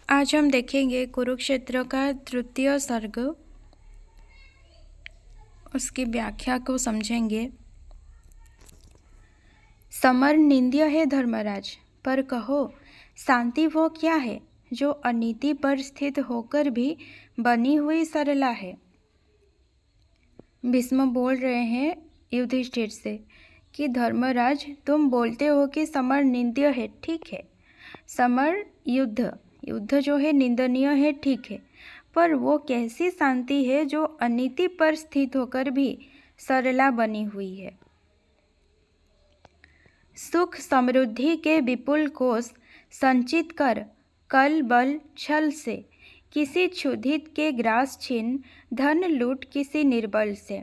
आज हम देखेंगे कुरुक्षेत्र का तृतीय सर्ग, उसकी व्याख्या को समझेंगे। समर निंद्य है धर्मराज, पर कहो शांति वो क्या है जो अनीति पर स्थित होकर भी बनी हुई सरला है। भीष्म बोल रहे हैं युधिष्ठिर से कि धर्मराज, तुम बोलते हो कि समर निंद्य है, ठीक है। समर युद्ध जो है निंदनीय है, ठीक है, पर वो कैसी शांति है जो अनीति पर स्थित होकर भी सरला बनी हुई है। सुख समृद्धि के विपुल कोष संचित कर कल बल छल से किसी क्षुधित के ग्रास छीन धन लूट किसी निर्बल से।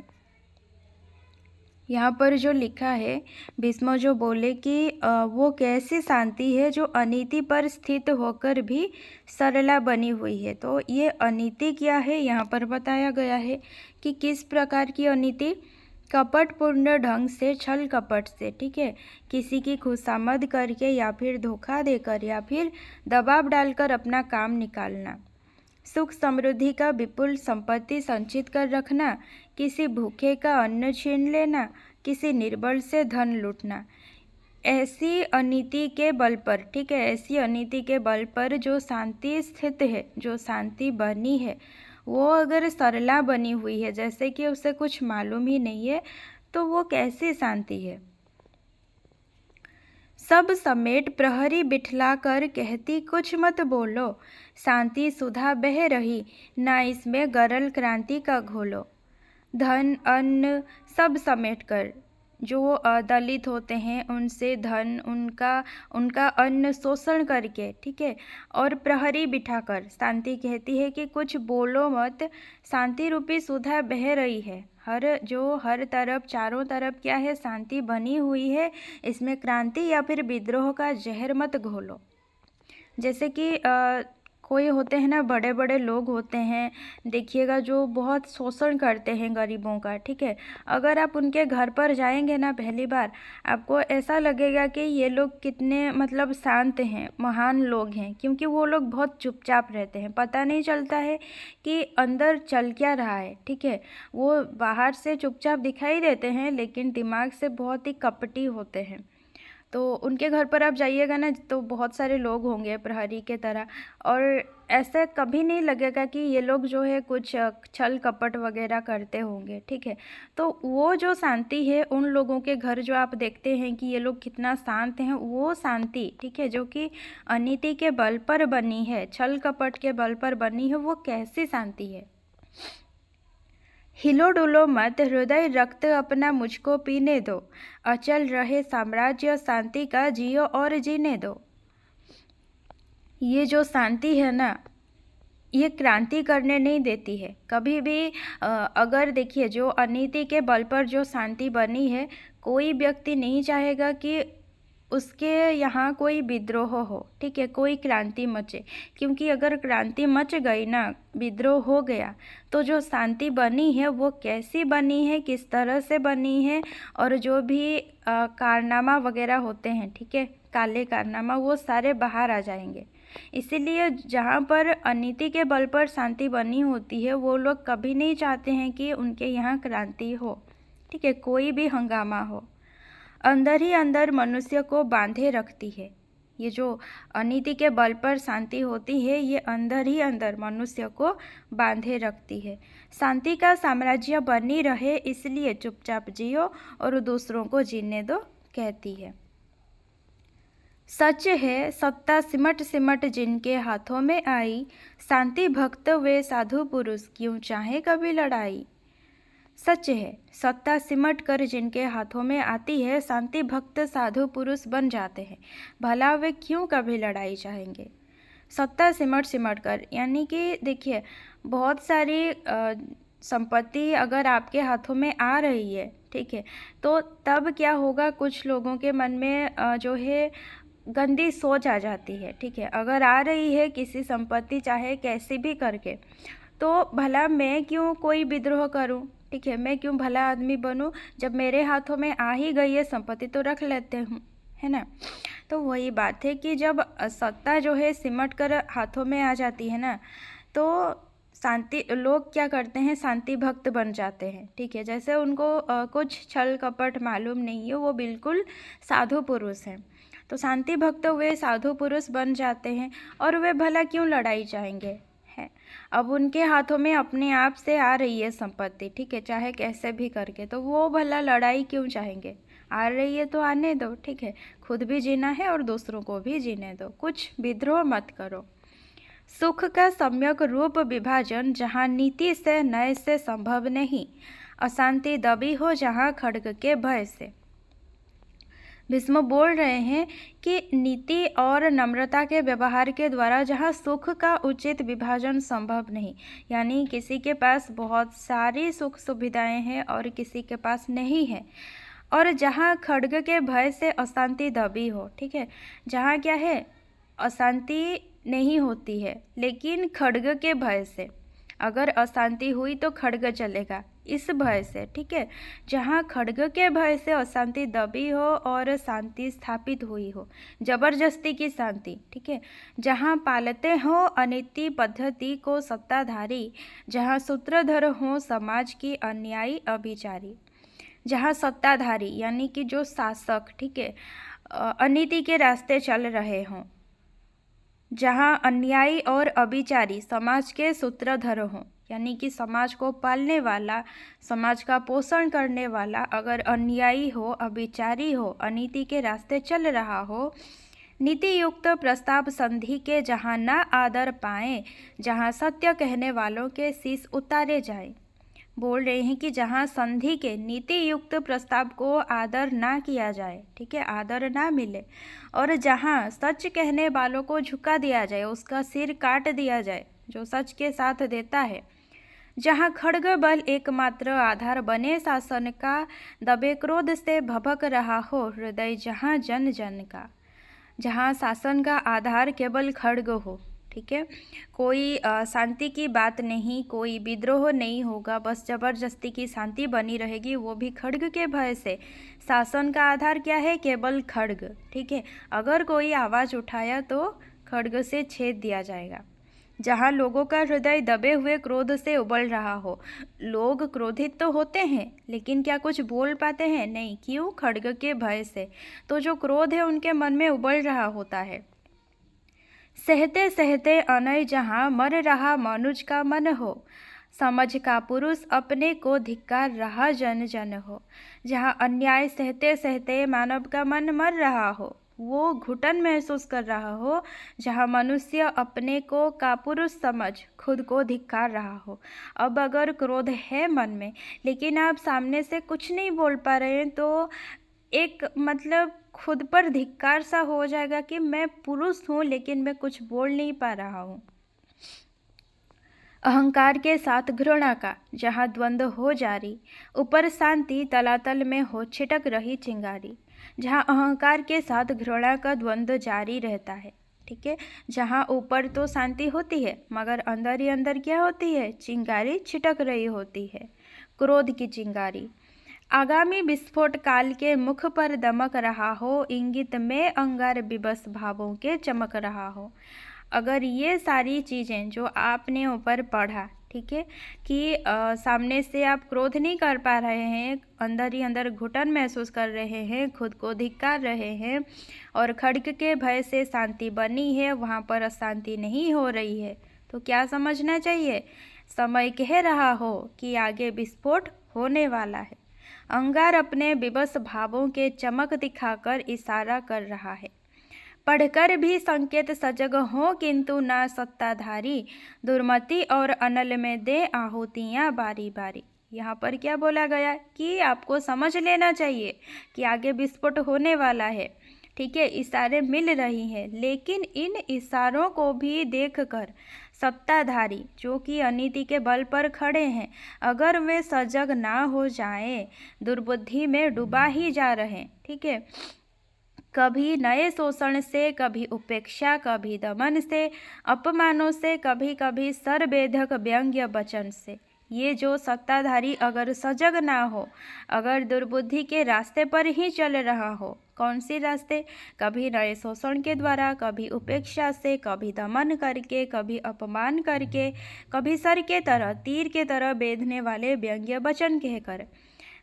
यहाँ पर जो लिखा है, भीष्म जो बोले कि वो कैसी शांति है जो अनीति पर स्थित होकर भी सरला बनी हुई है। तो ये अनीति क्या है यहाँ पर बताया गया है कि किस प्रकार की अनीति। कपटपूर्ण ढंग से, छल कपट से, ठीक है, किसी की खुशामद करके या फिर धोखा देकर या फिर दबाव डालकर अपना काम निकालना। सुख समृद्धि का विपुल संपत्ति संचित कर रखना, किसी भूखे का अन्न छीन लेना, किसी निर्बल से धन लूटना। ऐसी अनीति के बल पर, ठीक है, ऐसी अनीति के बल पर जो शांति स्थित है, जो शांति बनी है, वो अगर सरला बनी हुई है, जैसे कि उसे कुछ मालूम ही नहीं है, तो वो कैसी शांति है। सब समेट प्रहरी बिठला कर कहती कुछ मत बोलो, शांति सुधा बह रही ना इसमें गरल क्रांति का घोलो। धन अन्न सब समेट कर, जो दलित होते हैं उनसे धन, उनका अन्न शोषण करके, ठीक है, और प्रहरी बिठाकर शांति कहती है कि कुछ बोलो मत, शांति रूपी सुधा बह रही है। हर तरफ, चारों तरफ क्या है, शांति बनी हुई है, इसमें क्रांति या फिर विद्रोह का जहर मत घोलो। जैसे कि कोई होते हैं ना, बड़े बड़े लोग होते हैं, देखिएगा, जो बहुत शोषण करते हैं गरीबों का, ठीक है। अगर आप उनके घर पर जाएंगे ना पहली बार, आपको ऐसा लगेगा कि ये लोग कितने मतलब शांत हैं, महान लोग हैं, क्योंकि वो लोग बहुत चुपचाप रहते हैं, पता नहीं चलता है कि अंदर चल क्या रहा है, ठीक है। वो बाहर से चुपचाप दिखाई देते हैं लेकिन दिमाग से बहुत ही कपटी होते हैं। तो उनके घर पर आप जाइएगा ना, तो बहुत सारे लोग होंगे प्रहरी के तरह, और ऐसा कभी नहीं लगेगा कि ये लोग जो है कुछ छल कपट वगैरह करते होंगे, ठीक है। तो वो जो शांति है, उन लोगों के घर जो आप देखते हैं कि ये लोग कितना शांत हैं, वो शांति, ठीक है, जो कि अनीति के बल पर बनी है, छल कपट के बल पर बनी है, वो कैसी शांति है। हिलो डुलो मत, हृदय रक्त अपना मुझको पीने दो, अचल रहे साम्राज्य शांति का जियो और जीने दो। ये जो शांति है ना, ये क्रांति करने नहीं देती है कभी भी। अगर देखिए, जो अनीति के बल पर जो शांति बनी है, कोई व्यक्ति नहीं चाहेगा कि उसके यहाँ कोई विद्रोह हो, ठीक है, कोई क्रांति मचे, क्योंकि अगर क्रांति मच गई ना, विद्रोह हो गया, तो जो शांति बनी है वो कैसी बनी है, किस तरह से बनी है, और जो भी कारनामा वगैरह होते हैं, ठीक है, काले कारनामा, वो सारे बाहर आ जाएंगे। इसीलिए जहाँ पर अनीति के बल पर शांति बनी होती है, वो लोग कभी नहीं चाहते हैं कि उनके यहाँ क्रांति हो, ठीक है, कोई भी हंगामा हो। अंदर ही अंदर मनुष्य को बांधे रखती है। ये जो अनीति के बल पर शांति होती है, ये अंदर ही अंदर मनुष्य को बांधे रखती है। शांति का साम्राज्य बनी रहे इसलिए चुपचाप जियो और दूसरों को जीने दो, कहती है। सच है सत्ता सिमट सिमट जिनके हाथों में आई, शांति भक्त वे साधु पुरुष क्यों चाहे कभी लड़ाई। सच है, सत्ता सिमट कर जिनके हाथों में आती है, शांति भक्त साधु पुरुष बन जाते हैं, भला वे क्यों कभी लड़ाई चाहेंगे। सत्ता सिमट सिमट कर, यानी कि देखिए, बहुत सारी संपत्ति अगर आपके हाथों में आ रही है, ठीक है, तो तब क्या होगा, कुछ लोगों के मन में जो है गंदी सोच आ जाती है, ठीक है। अगर आ रही है किसी संपत्ति, चाहे कैसी भी करके, तो भला मैं क्यों कोई विद्रोह करूं, ठीक है, मैं क्यों भला आदमी बनूं, जब मेरे हाथों में आ ही गई है संपत्ति तो रख लेते हूँ, है ना। तो वही बात है कि जब सत्ता जो है सिमट कर हाथों में आ जाती है ना, तो शांति लोग क्या करते हैं, शांति भक्त बन जाते हैं। ठीक है, जैसे उनको कुछ छल कपट मालूम नहीं है, वो बिल्कुल साधु पुरुष हैं। तो शांति भक्त वे साधु पुरुष बन जाते हैं और वे भला क्यों लड़ाई चाहेंगे, है। अब उनके हाथों में अपने आप से आ रही है संपत्ति, ठीक है, चाहे कैसे भी करके, तो वो भला लड़ाई क्यों चाहेंगे। आ रही है तो आने दो, ठीक है, खुद भी जीना है और दूसरों को भी जीने दो, कुछ विद्रोह मत करो। सुख का सम्यक रूप विभाजन जहाँ नीति से नय से संभव नहीं, अशांति दबी हो जहाँ खड्ग के भय से। भीष्म बोल रहे हैं कि नीति और नम्रता के व्यवहार के द्वारा जहाँ सुख का उचित विभाजन संभव नहीं, यानी किसी के पास बहुत सारी सुख सुविधाएं हैं और किसी के पास नहीं है, और जहाँ खड्ग के भय से अशांति दबी हो, ठीक है, जहाँ क्या है, अशांति नहीं होती है लेकिन खड्ग के भय से, अगर अशांति हुई तो खड्ग चलेगा, इस भय से, ठीक है, जहाँ खड्ग के भय से अशांति दबी हो और शांति स्थापित हुई हो, जबरदस्ती की शांति, ठीक है, जहाँ पालते हो अनीति पद्धति को सत्ताधारी, जहाँ सूत्रधर हो समाज की अन्यायी अभिचारी। जहाँ सत्ताधारी यानी कि जो शासक, ठीक है, अनीति के रास्ते चल रहे हों, जहाँ अन्यायी और अभिचारी समाज के सूत्रधर हों, यानी कि समाज को पालने वाला, समाज का पोषण करने वाला अगर अन्यायी हो, अभिचारी हो, अनीति के रास्ते चल रहा हो, नीति युक्त प्रस्ताव संधि के जहाँ ना आदर पाएं, जहाँ सत्य कहने वालों के शीश उतारे जाएं। बोल रहे हैं कि जहाँ संधि के नीति युक्त प्रस्ताव को आदर ना किया जाए, ठीक है, आदर ना मिले, और जहाँ सच कहने वालों को झुका दिया जाए, उसका सिर काट दिया जाए जो सच के साथ देता है, जहाँ खड्ग बल एकमात्र आधार बने शासन का, दबे क्रोध से भभक रहा हो हृदय जहाँ जन जन का। जहाँ शासन का आधार केवल खड्ग हो, ठीक है, कोई शांति की बात नहीं, कोई विद्रोह नहीं होगा, बस जबरदस्ती की शांति बनी रहेगी, वो भी खड्ग के भय से। शासन का आधार क्या है, केवल खड्ग, ठीक है, अगर कोई आवाज़ उठाया तो खड्ग से छेद दिया जाएगा। जहाँ लोगों का हृदय दबे हुए क्रोध से उबल रहा हो, लोग क्रोधित तो होते हैं लेकिन क्या कुछ बोल पाते हैं, नहीं, क्यों, खड्ग के भय से। तो जो क्रोध है उनके मन में उबल रहा होता है। सहते सहते अनय जहाँ मर रहा मनुज का मन हो, समझ का पुरुष अपने को धिक्कार रहा जन जन हो। जहाँ अन्याय सहते सहते मानव का मन मर रहा हो, वो घुटन महसूस कर रहा हो, जहाँ मनुष्य अपने को का पुरुष समझ खुद को धिक्कार रहा हो। अब अगर क्रोध है मन में लेकिन आप सामने से कुछ नहीं बोल पा रहे हैं, तो एक मतलब खुद पर धिक्कार सा हो जाएगा कि मैं पुरुष हूँ लेकिन मैं कुछ बोल नहीं पा रहा हूँ। अहंकार के साथ घृणा का जहाँ द्वंद्व हो जारी, ऊपर शांति तलातल में हो छिटक रही चिंगारी। जहाँ अहंकार के साथ घृणा का द्वंद्व जारी रहता है, ठीक है, जहाँ ऊपर तो शांति होती है मगर अंदर ही अंदर क्या होती है, चिंगारी छिटक रही होती है, क्रोध की चिंगारी। आगामी विस्फोट काल के मुख पर दमक रहा हो, इंगित में अंगार विवश भावों के चमक रहा हो। अगर ये सारी चीज़ें जो आपने ऊपर पढ़ा, ठीक है, कि सामने से आप क्रोध नहीं कर पा रहे हैं, अंदर ही अंदर घुटन महसूस कर रहे हैं, खुद को धिक्कार रहे हैं, और खड्ग के भय से शांति बनी है, वहाँ पर अशांति नहीं हो रही है, तो क्या समझना चाहिए, समय कह रहा हो कि आगे विस्फोट होने वाला है। अंगार अपने विवश भावों के चमक दिखाकर इशारा कर रहा है। पढ़कर भी संकेत सजग हो किंतु ना सत्ताधारी, दुर्मति और अनल में दे आहुतियाँ बारी बारी। यहाँ पर क्या बोला गया कि आपको समझ लेना चाहिए कि आगे विस्फोट होने वाला है, ठीक है, इशारे मिल रही हैं, लेकिन इन इशारों को भी देखकर सत्ताधारी जो कि अनीति के बल पर खड़े हैं, अगर वे सजग ना हो जाएं, दुर्बुद्धि में डूबा ही जा रहे, ठीक है, कभी नए शोषण से, कभी उपेक्षा, कभी दमन से, अपमानों से, कभी कभी सरवेधक व्यंग्य वचन से। ये जो सत्ताधारी अगर सजग ना हो, अगर दुर्बुद्धि के रास्ते पर ही चल रहा हो, कौन से रास्ते? कभी नए शोषण के द्वारा, कभी उपेक्षा से, कभी दमन करके, कभी अपमान करके, कभी सर के तरह, तीर के तरह बेधने वाले व्यंग्य वचन कहकर।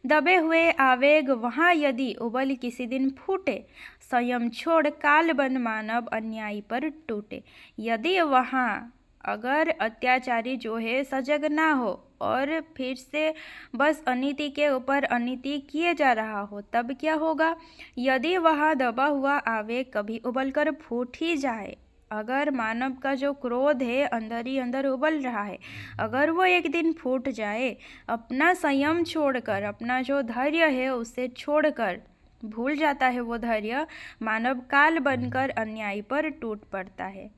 दबे हुए आवेग वहाँ यदि उबल किसी दिन फूटे, संयम छोड़ काल बन मानव अन्यायी पर टूटे। यदि वहाँ अगर अत्याचारी जो है सजग ना हो और फिर से बस अनीति के ऊपर अनीति किए जा रहा हो, तब क्या होगा? यदि वहाँ दबा हुआ आवेग कभी उबलकर फूट ही जाए, अगर मानव का जो क्रोध है अंदर ही अंदर उबल रहा है, अगर वो एक दिन फूट जाए, अपना संयम छोड़कर, अपना जो धैर्य है उसे छोड़कर, भूल जाता है वो धैर्य, मानव काल बनकर अन्यायी पर टूट पड़ता है।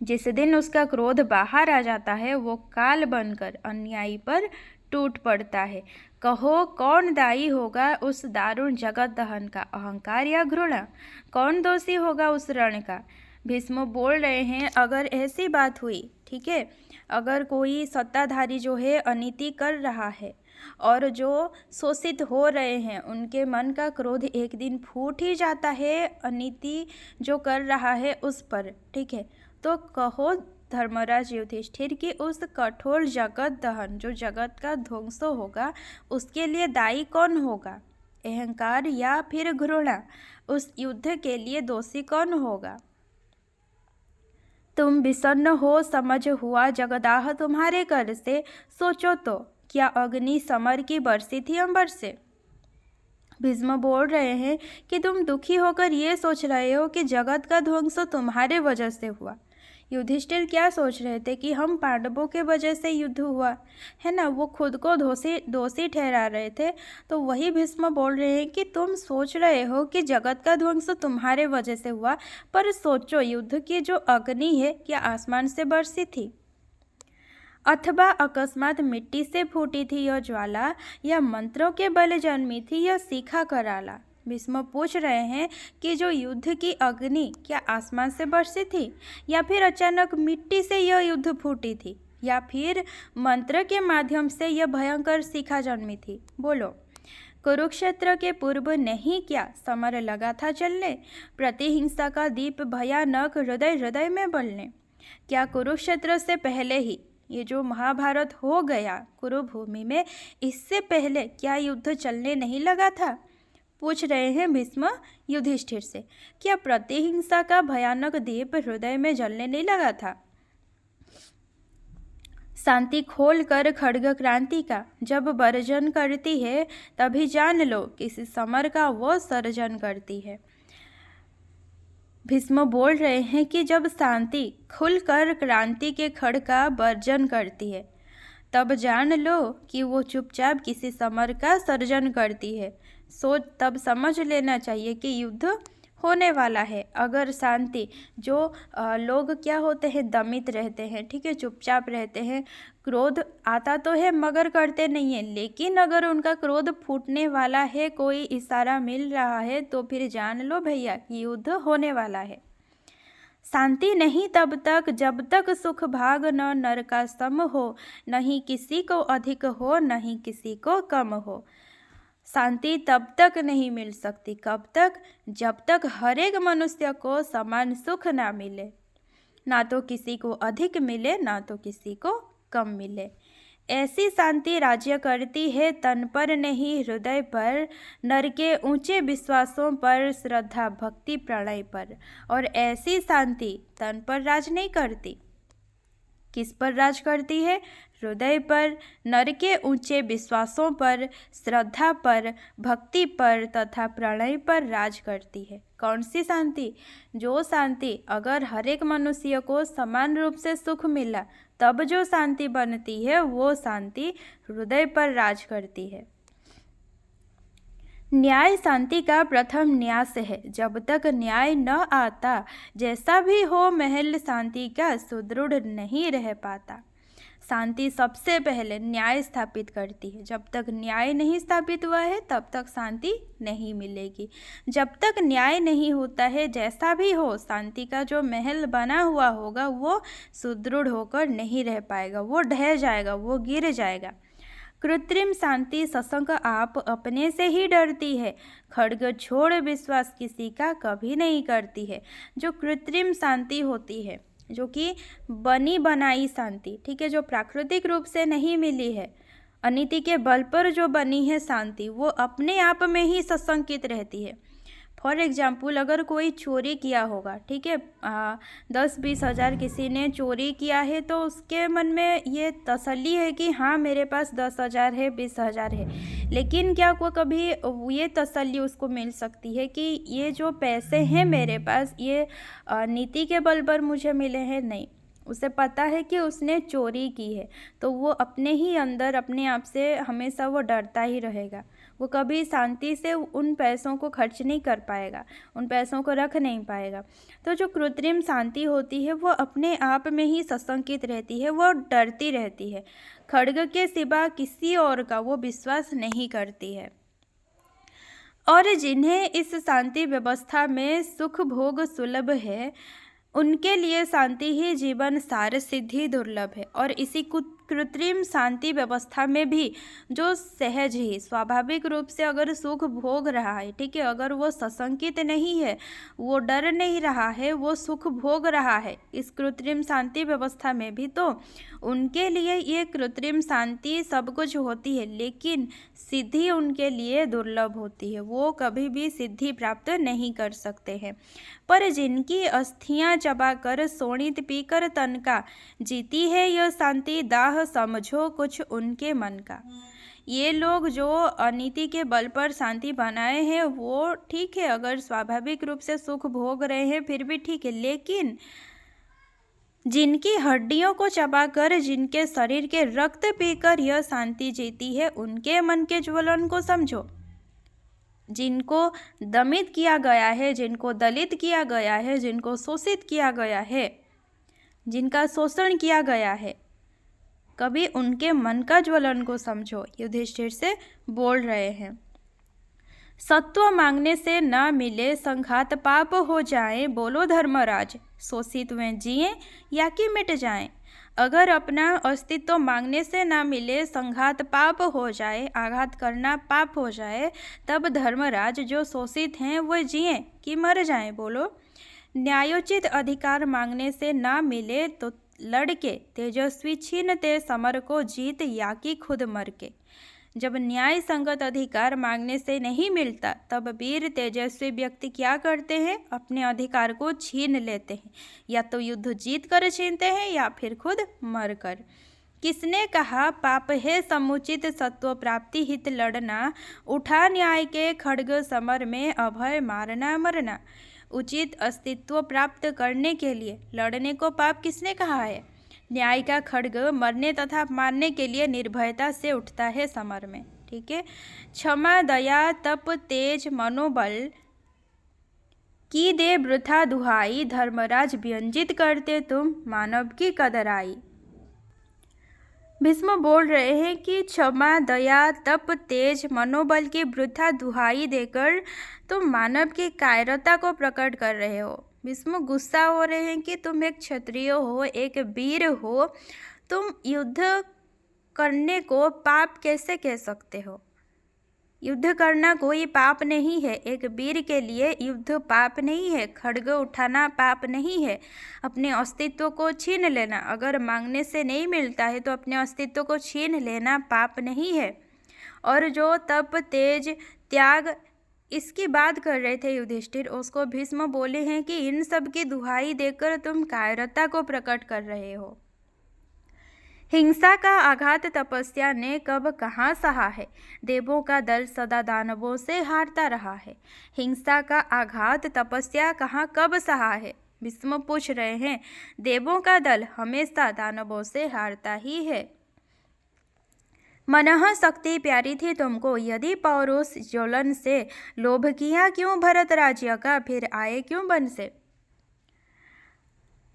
जिस दिन उसका क्रोध बाहर आ जाता है, वो काल बनकर अन्यायी पर टूट पड़ता है। कहो कौन दायी होगा उस दारुण जगत दहन का, अहंकार या घृणा? कौन दोषी होगा उस रण का? भीष्म बोल रहे हैं, अगर ऐसी बात हुई, ठीक है, अगर कोई सत्ताधारी जो है अनीति कर रहा है और जो शोषित हो रहे हैं उनके मन का क्रोध एक दिन फूट ही जाता है अनीति जो कर रहा है उस पर, ठीक है, तो कहो धर्मराज युधिष्ठिर की उस कठोर जगत दहन, जो जगत का ध्वंस होगा, उसके लिए दायी कौन होगा? अहंकार या फिर घृणा? उस युद्ध के लिए दोषी कौन होगा? तुम विषन्न हो समझ हुआ जगदाह तुम्हारे कर से, सोचो तो क्या अग्नि समर की बरसी थी अंबर से? भीष्म बोल रहे हैं कि तुम दुखी होकर ये सोच रहे हो कि जगत का ध्वंस तुम्हारे वजह से हुआ। युधिष्ठिर क्या सोच रहे थे कि हम पांडवों के वजह से युद्ध हुआ है ना, वो खुद को दोषी ठहरा रहे थे। तो वही भीष्म बोल रहे हैं कि तुम सोच रहे हो कि जगत का ध्वंस तुम्हारे वजह से हुआ, पर सोचो युद्ध की जो अग्नि है क्या आसमान से बरसी थी, अथवा अकस्मात मिट्टी से फूटी थी यह ज्वाला, या मंत्रों के बल जन्मी थी यह शिखा कराला? भीष्म पूछ रहे हैं कि जो युद्ध की अग्नि क्या आसमान से बरसी थी, या फिर अचानक मिट्टी से यह युद्ध फूटी थी, या फिर मंत्र के माध्यम से यह भयंकर शिखा जन्मी थी? बोलो। कुरुक्षेत्र के पूर्व नहीं क्या समर लगा था चलने, प्रतिहिंसा का दीप भयानक हृदय हृदय में बलने? क्या कुरुक्षेत्र से पहले ही ये जो महाभारत हो गया कुरुभूमि में, इससे पहले क्या युद्ध चलने नहीं लगा था? पूछ रहे हैं भीष्म युधिष्ठिर से, क्या प्रतिहिंसा का भयानक दीप हृदय में जलने नहीं लगा था? शांति खोल कर खड्ग क्रांति का जब वर्जन करती है, तभी जान लो किसी समर का वो सर्जन करती है। भीष्म बोल रहे हैं कि जब शांति खुलकर क्रांति के खड्ग का वर्जन करती है, तब जान लो कि वो चुपचाप किसी समर का सर्जन करती है। तब समझ लेना चाहिए कि युद्ध होने वाला है। अगर शांति, जो लोग क्या होते हैं, दमित रहते हैं, ठीक है, चुपचाप रहते हैं, क्रोध आता तो है मगर करते नहीं है, लेकिन अगर उनका क्रोध फूटने वाला है, कोई इशारा मिल रहा है, तो फिर जान लो भैया कि युद्ध होने वाला है। शांति नहीं तब तक जब तक सुख भाग न नर का सम हो, नहीं किसी को अधिक हो नहीं किसी को कम हो। शांति तब तक नहीं मिल सकती, कब तक? जब तक हर एक मनुष्य को समान सुख ना मिले, ना तो किसी को अधिक मिले ना तो किसी को कम मिले। ऐसी शांति राज्य करती है तन पर नहीं हृदय पर, नर के ऊंचे विश्वासों पर, श्रद्धा भक्ति प्रणय पर। और ऐसी शांति तन पर राज नहीं करती, किस पर राज करती है? हृदय पर, नर के ऊंचे विश्वासों पर, श्रद्धा पर, भक्ति पर तथा प्रणय पर राज करती है। कौन सी शांति? जो शांति अगर हर एक मनुष्य को समान रूप से सुख मिला, तब जो शांति बनती है, वो शांति हृदय पर राज करती है। न्याय शांति का प्रथम न्यास है, जब तक न्याय न आता, जैसा भी हो महल शांति का सुदृढ़ नहीं रह पाता। शांति सबसे पहले न्याय स्थापित करती है। जब तक न्याय नहीं स्थापित हुआ है, तब तक शांति नहीं मिलेगी। जब तक न्याय नहीं होता है, जैसा भी हो, शांति का जो महल बना हुआ होगा वो सुदृढ़ होकर नहीं रह पाएगा, वो ढह जाएगा, वो गिर जाएगा। कृत्रिम शांति सशंक आप अपने से ही डरती है। खड्ग छोड़ विश्वास किसी का कभी नहीं करती है। जो कृत्रिम शांति होती है, जो कि बनी बनाई शांति, ठीक है, जो प्राकृतिक रूप से नहीं मिली है, अनीति के बल पर जो बनी है शांति, वो अपने आप में ही सशंकित रहती है। फॉर एग्जाम्पल, अगर कोई चोरी किया होगा, ठीक है, 10-20 हज़ार किसी ने चोरी किया है, तो उसके मन में ये तसल्ली है कि हाँ मेरे पास 10,000 है, 20,000 है। लेकिन क्या वो कभी ये तसल्ली उसको मिल सकती है कि ये जो पैसे हैं मेरे पास, ये नीति के बल पर मुझे मिले हैं? नहीं। उसे पता है कि उसने चोरी की है, तो वो अपने ही अंदर अपने आप से हमेशा वो डरता ही रहेगा। वो कभी शांति से उन पैसों को खर्च नहीं कर पाएगा, उन पैसों को रख नहीं पाएगा। तो जो कृत्रिम शांति होती है वो अपने आप में ही सशंकित रहती है, वो डरती रहती है। खड्ग के सिवा किसी और का वो विश्वास नहीं करती है। और जिन्हें इस शांति व्यवस्था में सुख भोग सुलभ है, उनके लिए शांति ही जीवन सार सिद्धि दुर्लभ है। और इसी कृत्रिम शांति व्यवस्था में भी जो सहज ही स्वाभाविक रूप से अगर सुख भोग रहा है, ठीक है, अगर वो सशंकित नहीं है, वो डर नहीं रहा है, वो सुख भोग रहा है इस कृत्रिम शांति व्यवस्था में भी, तो उनके लिए ये कृत्रिम शांति सब कुछ होती है, लेकिन सिद्धि उनके लिए दुर्लभ होती है। वो कभी भी सिद्धि प्राप्त नहीं कर सकते हैं। पर जिनकी अस्थियां चबाकर शोणित पीकर तन का जीती है यह शांति, दाह समझो कुछ उनके मन का। ये लोग जो अनीति के बल पर शांति बनाए हैं वो ठीक है, अगर स्वाभाविक रूप से सुख भोग रहे हैं फिर भी ठीक है, लेकिन जिनकी हड्डियों को चबाकर, जिनके शरीर के रक्त पीकर यह शांति जीती है, उनके मन के ज्वलन को समझो। जिनको दमित किया गया है, जिनको दलित किया गया है, जिनको शोषित किया गया है, जिनका शोषण किया गया है, कभी उनके मन का ज्वलन को समझो, युधिष्ठिर से बोल रहे हैं। सत्व मांगने से न मिले संघात पाप हो जाए, बोलो धर्मराज शोषित वे जिए या कि मिट जाएं। अगर अपना अस्तित्व मांगने से ना मिले, संघात पाप हो जाए, आघात करना पाप हो जाए, तब धर्मराज जो शोषित हैं वो जिए कि मर जाएं, बोलो। न्यायोचित अधिकार मांगने से ना मिले तो लड़के तेजस्वी छीनते समर को, जीत या कि खुद मर के। जब न्याय संगत अधिकार मांगने से नहीं मिलता, तब वीर तेजस्वी व्यक्ति क्या करते हैं? अपने अधिकार को छीन लेते हैं, या तो युद्ध जीत कर छीनते हैं या फिर खुद मर कर। किसने कहा पाप है समुचित सत्व प्राप्ति हित लड़ना, उठा न्याय के खड्ग समर में अभय मारना मरना। उचित अस्तित्व प्राप्त करने के लिए लड़ने को पाप किसने कहा है? न्याय का खड्ग मरने तथा मारने के लिए निर्भयता से उठता है समर में, ठीक है। क्षमा दया तप तेज मनोबल की दे वृथा दुहाई, धर्मराज व्यंजित करते तुम मानव की कदराई। भीष्म बोल रहे हैं कि क्षमा दया तप तेज मनोबल की वृथा दुहाई देकर तुम मानव की कायरता को प्रकट कर रहे हो। भीष्म गुस्सा हो रहे हैं कि तुम एक क्षत्रिय हो, एक वीर हो, तुम युद्ध करने को पाप कैसे कह सकते हो? युद्ध करना कोई पाप नहीं है। एक वीर के लिए युद्ध पाप नहीं है, खड्ग उठाना पाप नहीं है, अपने अस्तित्व को छीन लेना, अगर मांगने से नहीं मिलता है तो अपने अस्तित्व को छीन लेना पाप नहीं है। और जो तप तेज त्याग इसकी बात कर रहे थे युधिष्ठिर, उसको भीष्म बोले हैं कि इन सब की दुहाई देकर तुम कायरता को प्रकट कर रहे हो। हिंसा का आघात तपस्या ने कब कहाँ सहा है, देवों का दल सदा दानवों से हारता रहा है। हिंसा का आघात तपस्या कहाँ कब सहा है? भीष्म पूछ रहे हैं। देवों का दल हमेशा दानवों से हारता ही है। मनः शक्ति प्यारी थी तुमको, यदि पौरुष ज्वलन से लोभ किया क्यों भरत राज्य का, फिर आए क्यों वन से।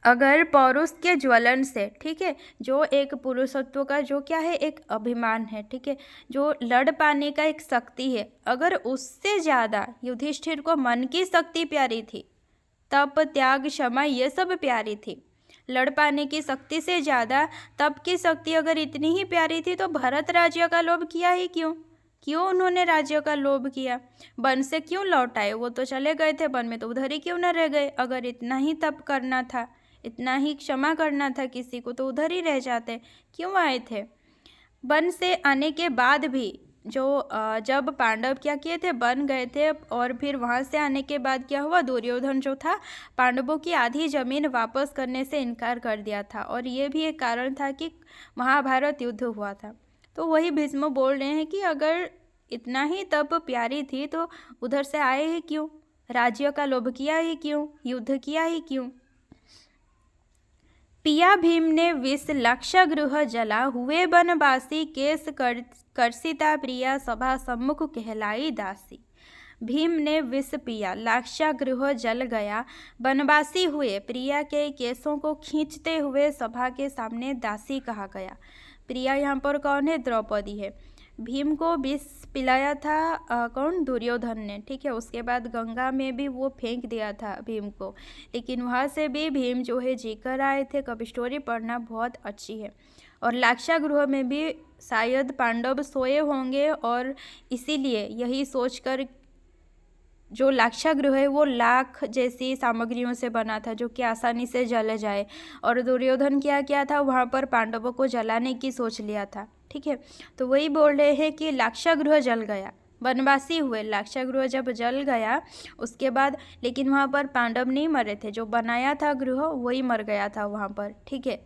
अगर पौरुष के ज्वलन से, ठीक है, जो एक पुरुषत्व का जो क्या है, एक अभिमान है, ठीक है, जो लड़ पाने का एक शक्ति है, अगर उससे ज़्यादा युधिष्ठिर को मन की शक्ति प्यारी थी, तप त्याग क्षमा ये सब प्यारी थी, लड़ पाने की शक्ति से ज़्यादा तप की शक्ति अगर इतनी ही प्यारी थी तो भरत राज्य का लोभ किया ही क्यों? क्यों उन्होंने राज्य का लोभ किया? वन से क्यों लौट आए? वो तो चले गए थे वन में, तो उधर ही क्यों न रह गए? अगर इतना ही तप करना था, इतना ही क्षमा करना था किसी को, तो उधर ही रह जाते, क्यों आए थे? वन से आने के बाद भी जब पांडव क्या किए थे, वन गए थे, और फिर वहाँ से आने के बाद क्या हुआ, दुर्योधन जो था पांडवों की आधी जमीन वापस करने से इनकार कर दिया था, और ये भी एक कारण था कि महाभारत युद्ध हुआ था। तो वही भीष्म बोल रहे हैं कि अगर इतना ही तप प्यारी थी तो उधर से आए ही क्यों? राज्य का लोभ किया ही क्यों? युद्ध किया ही क्यों? पिया भीम ने विष लाक्षागृह जला, हुए बनवासी केस कर्षिता, प्रिया सभा सम्मुख कहलाई दासी। भीम ने विष पिया, लाक्षागृह जल गया, बनवासी हुए, प्रिया के केसों को खींचते हुए सभा के सामने दासी कहा गया। प्रिया यहाँ पर कौन है? द्रौपदी है। भीम को विष पिलाया था कौन? दुर्योधन ने, ठीक है। उसके बाद गंगा में भी वो फेंक दिया था भीम को, लेकिन वहाँ से भी भीम जो है जीकर आए थे। कभी स्टोरी पढ़ना बहुत अच्छी है। और लाक्षागृह में भी शायद पांडव सोए होंगे, और इसीलिए यही सोचकर जो लाक्षागृह है वो लाख जैसी सामग्रियों से बना था जो कि आसानी से जल जाए, और दुर्योधन क्या किया था, वहाँ पर पांडवों को जलाने की सोच लिया था, ठीक है। तो वही बोल रहे हैं कि लाक्षागृह जल गया, वनवासी हुए, लाक्षागृह जब जल गया उसके बाद, लेकिन वहाँ पर पांडव नहीं मरे थे, जो बनाया था गृह वही मर गया था वहाँ पर, ठीक है।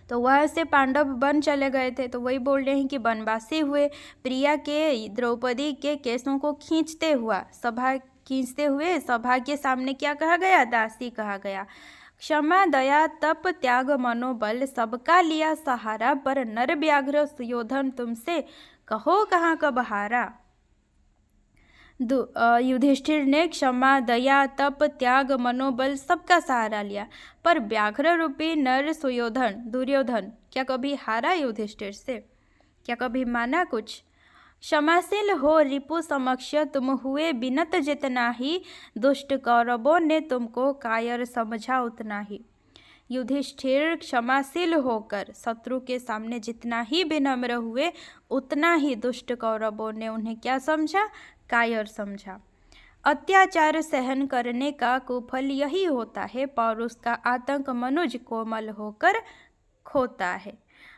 तो वहाँ से पांडव वन चले गए थे। तो वही बोल रहे हैं कि वनवासी हुए, प्रिया के द्रौपदी के केसों को खींचते हुए सभा के सामने क्या कहा गया? दासी कहा गया। क्षमा दया तप त्याग मनोबल, सबका लिया सहारा, पर नर व्याघ्र सुयोधन तुमसे कहो कहाँ कब हारा। युधिष्ठिर ने क्षमा दया तप त्याग मनोबल सबका सहारा लिया, पर व्याघ्र रूपी नर सुयोधन दुर्योधन क्या कभी हारा युधिष्ठिर से? क्या कभी माना कुछ? क्षमाशील हो रिपु समक्ष तुम हुए बिनत जितना ही, दुष्ट कौरवों ने तुमको कायर समझा उतना ही। युधिष्ठिर क्षमाशील होकर शत्रु के सामने जितना ही विनम्र हुए, उतना ही दुष्ट कौरवों ने उन्हें क्या समझा? कायर समझा। अत्याचार सहन करने का कुफल यही होता है, पौरुष का आतंक मनुज कोमल होकर खोता है।